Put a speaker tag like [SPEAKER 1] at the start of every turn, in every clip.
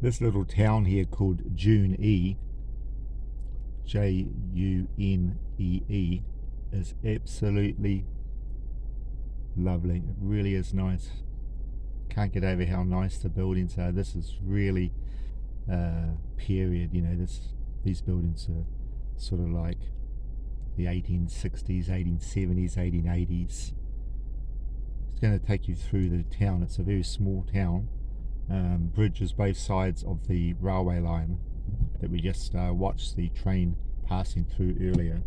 [SPEAKER 1] This little town here called Junee, Junee, is absolutely lovely. It really is nice. Can't get over how nice the buildings are. This is really period, you know, these buildings are sort of like the 1860s, 1870s, 1880s. It's going to take you through the town. It's a very small town. Bridges both sides of the railway line that we just watched the train passing through earlier.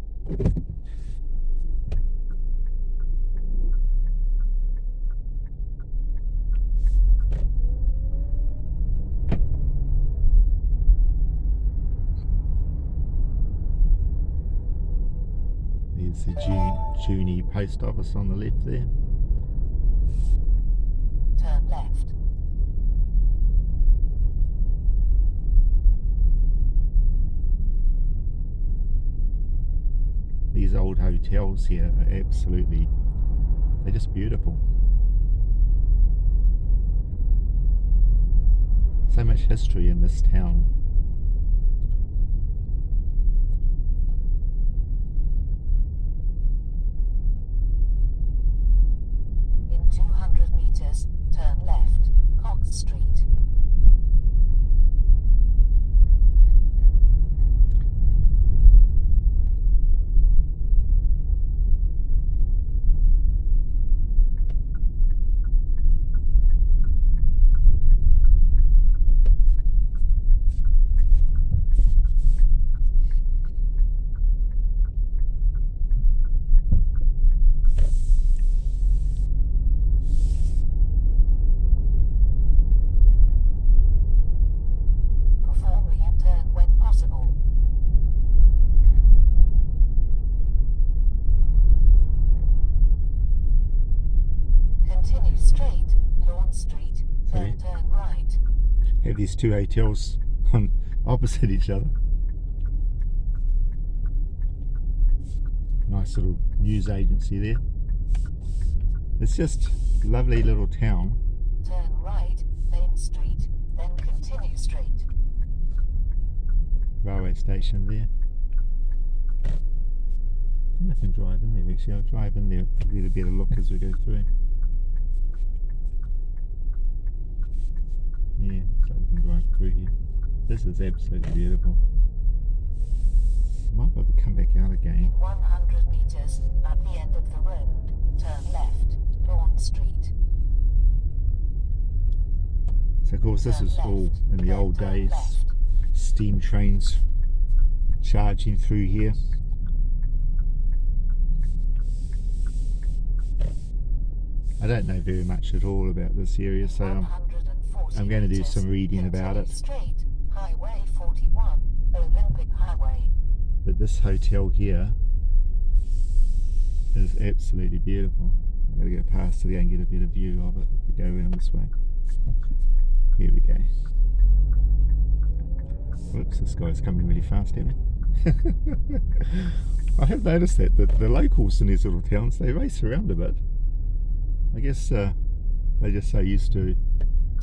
[SPEAKER 1] There's the Junee post office on the left there.
[SPEAKER 2] Turn left.
[SPEAKER 1] These old hotels here are absolutely, they're just beautiful. So much history in this town.
[SPEAKER 2] In 200 meters, turn left, Cox Street. Continue straight, Lawn Street, then turn right.
[SPEAKER 1] Have these two hotels on opposite each other. Nice little news agency there. It's just a lovely little town.
[SPEAKER 2] Turn right, Main Street, then continue straight.
[SPEAKER 1] Railway station there. I think I can drive in there actually. I'll drive in there, get a better look as we go through. Yeah, so we can drive through here. This is absolutely beautiful. Might be able to come back out again.
[SPEAKER 2] In 100 meters, at the end of the road, turn left, Lawn Street.
[SPEAKER 1] So of course this is all in the old days. Steam trains charging through here. I don't know very much at all about this area, so I'm going to do some reading about it.
[SPEAKER 2] Straight, Highway 41, Olympic Highway.
[SPEAKER 1] But this hotel here is absolutely beautiful. I'm going to go past it and get a better view of it if we go around this way. Here we go. Whoops, this guy's coming really fast, isn't he? I have noticed that the locals in these little towns, they race around a bit. I guess they're just so used to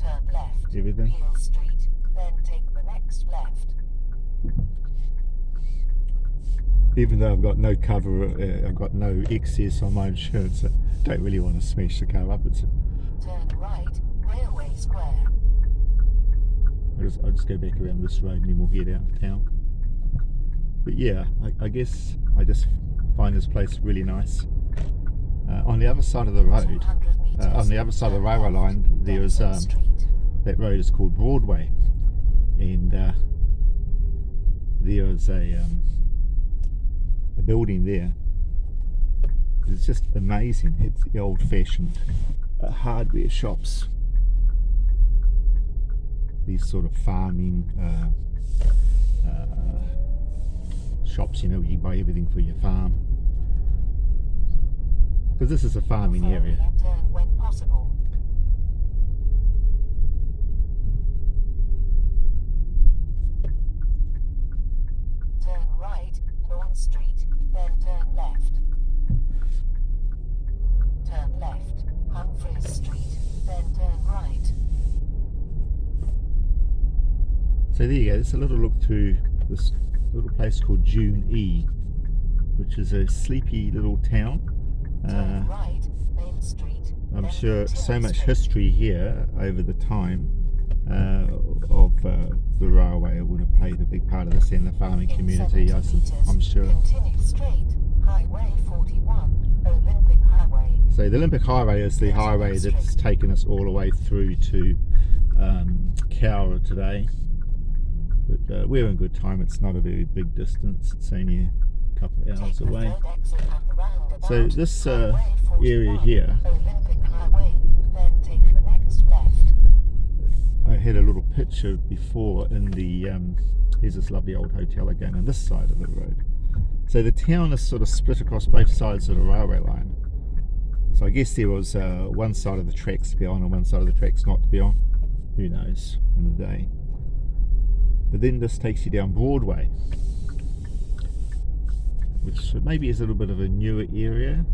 [SPEAKER 2] Turn left,
[SPEAKER 1] everything.
[SPEAKER 2] Peel Street, then take the next left.
[SPEAKER 1] Even though I've got no cover, I've got no excess on my insurance, I don't really want to smash the car up.
[SPEAKER 2] Turn right, Railway Square.
[SPEAKER 1] I'll just go back around this road and then we'll head out of town. But yeah, I guess I just find this place really nice. On the other side of the road, on the other side of the railway line, there is that road is called Broadway, and there is a building there. It's just amazing. It's the old-fashioned hardware shops. These sort of farming shops, you know, where you buy everything for your farm. Because this is a farming area.
[SPEAKER 2] Turn when possible. Turn right, Lawn Street, then turn left. Turn left, Humphreys Street, then turn right.
[SPEAKER 1] So there you go, just a little look through this little place called Junee, which is a sleepy little town.
[SPEAKER 2] Turn right, Main Street.
[SPEAKER 1] I'm
[SPEAKER 2] then
[SPEAKER 1] sure so
[SPEAKER 2] continue
[SPEAKER 1] much
[SPEAKER 2] straight.
[SPEAKER 1] history here over the time of the railway would have played a big part of this in the farming
[SPEAKER 2] In
[SPEAKER 1] community,
[SPEAKER 2] 70 meters,
[SPEAKER 1] I'm sure.
[SPEAKER 2] continue straight, Highway 41, Olympic Highway.
[SPEAKER 1] So the Olympic Highway is the
[SPEAKER 2] Continue
[SPEAKER 1] highway that's
[SPEAKER 2] straight.
[SPEAKER 1] taken us all the way through to Cowra today. But we're in good time, it's not a very big distance, it's only a couple of hours
[SPEAKER 2] Take the
[SPEAKER 1] away.
[SPEAKER 2] third exit at the roundabout,
[SPEAKER 1] So this
[SPEAKER 2] Highway
[SPEAKER 1] area
[SPEAKER 2] 41,
[SPEAKER 1] here,
[SPEAKER 2] Olympic Highway, then take the next left.
[SPEAKER 1] I had a little picture before in the, here's this lovely old hotel again on this side of the road. So the town is sort of split across both sides of the railway line. So I guess there was one side of the tracks to be on and one side of the tracks not to be on. Who knows in a day. But then this takes you down Broadway, which maybe is a little bit of a newer area.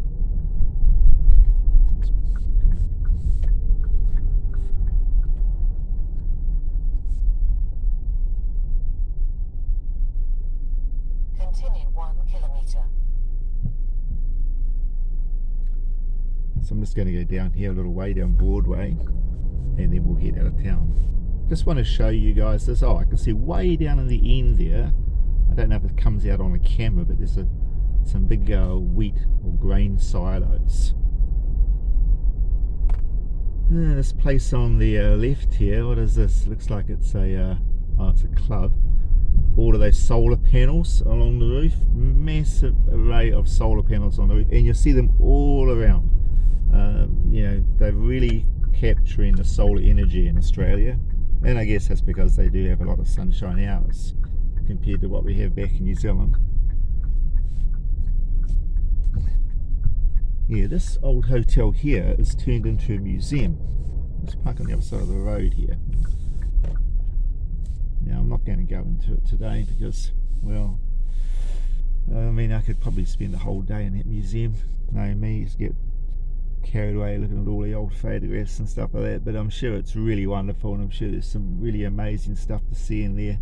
[SPEAKER 2] Continue 1 kilometer.
[SPEAKER 1] So I'm just going to go down here a little way down Broadway and then we'll head out of town. Just want to show you guys this. Oh, I can see way down in the end there, I don't know if it comes out on the camera, but there's some big wheat or grain silos. This place on the left here, what is this? Looks like it's a it's a club. All of those solar panels along the roof, massive array of solar panels on the roof, and you'll see them all around. You know, they're really capturing the solar energy in Australia, and I guess that's because they do have a lot of sunshine hours compared to what we have back in New Zealand. Yeah, this old hotel here is turned into a museum. Let's park on the other side of the road here. Now, I'm not going to go into it today because, well, I mean, I could probably spend the whole day in that museum. No, me, just get carried away looking at all the old photographs and stuff like that, but I'm sure it's really wonderful, and I'm sure there's some really amazing stuff to see in there.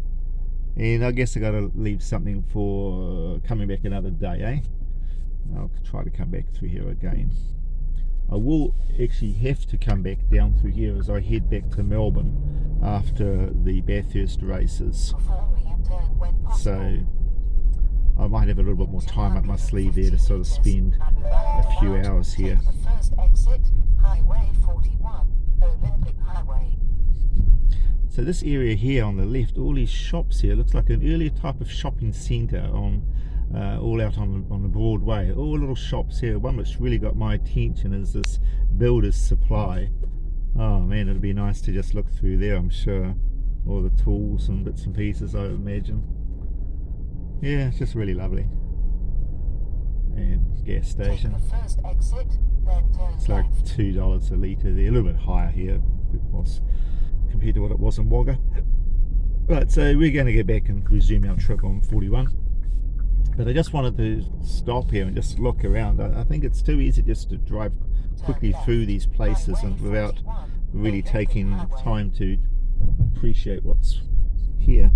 [SPEAKER 1] And I guess I got to leave something for coming back another day, eh? I'll try to come back through here again. I will actually have to come back down through here as I head back to Melbourne after the Bathurst races. So I might have a little bit more time up my sleeve there to sort of spend a few hours here.
[SPEAKER 2] Take the first exit, Highway 41, Olympic Highway.
[SPEAKER 1] So this area here on the left, all these shops here, looks like an earlier type of shopping centre on all out on the Broadway. All little shops here. One which really got my attention is this Builder's Supply. Oh man, it'd be nice to just look through there, I'm sure. All the tools and bits and pieces, I imagine. Yeah, it's just really lovely. And gas station.
[SPEAKER 2] Take the first exit, then turn
[SPEAKER 1] It's like
[SPEAKER 2] left.
[SPEAKER 1] $2 a litre there, a little bit higher here it was, compared to what it was in Wagga. Right, so we're going to go back and resume our trip on 41. But I just wanted to stop here and just look around. I think it's too easy just to drive quickly through these places and without really taking time to appreciate what's here.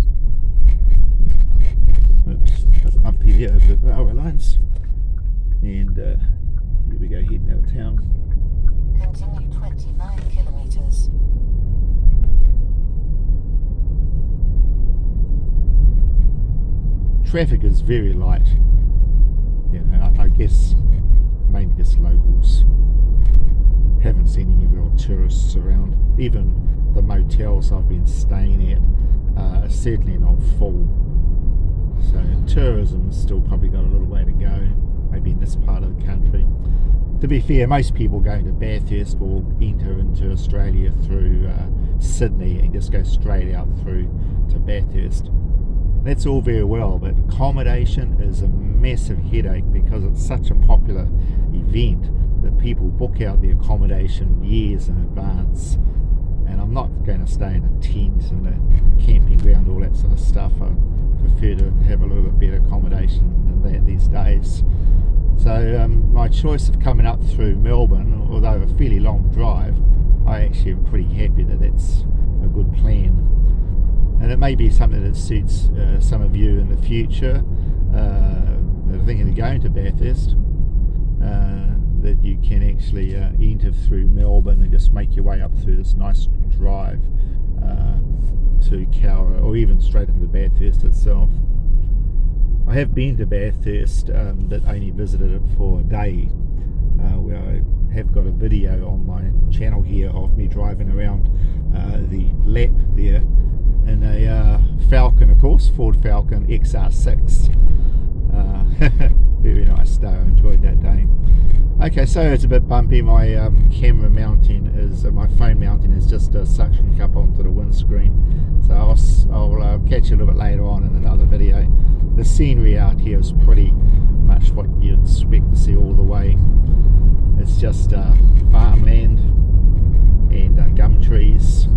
[SPEAKER 1] Oops, up here over the railway lines. And here we go, heading out of town.
[SPEAKER 2] Continue 29 kilometers.
[SPEAKER 1] Traffic is very light. You know, I guess mainly just locals. Haven't seen any real tourists around. Even the motels I've been staying at are certainly not full. So tourism's still probably got a little way to go, maybe in this part of the country. To be fair, most people going to Bathurst will enter into Australia through Sydney and just go straight out through to Bathurst. That's all very well, but accommodation is a massive headache because it's such a popular event that people book out the accommodation years in advance. And I'm not going to stay in a tent and a camping ground, all that sort of stuff. I prefer to have a little bit better accommodation than that these days. So my choice of coming up through Melbourne, although a fairly long drive, I actually am pretty happy that that's a good plan. And it may be something that suits some of you in the future that are thinking of going to Bathurst, that you can actually enter through Melbourne and just make your way up through this nice drive to Cowra, or even straight into Bathurst itself. I have been to Bathurst, but only visited it for a day, where I have got a video on my channel here of me driving around the lap there in a Falcon, of course, Ford Falcon XR6. Very nice day, I enjoyed that day. Okay, so it's a bit bumpy. My camera mounting is, my phone mounting is just a suction cup onto the windscreen. So I'll catch you a little bit later on in another video. The scenery out here is pretty much what you'd expect to see all the way. It's just farmland and gum trees.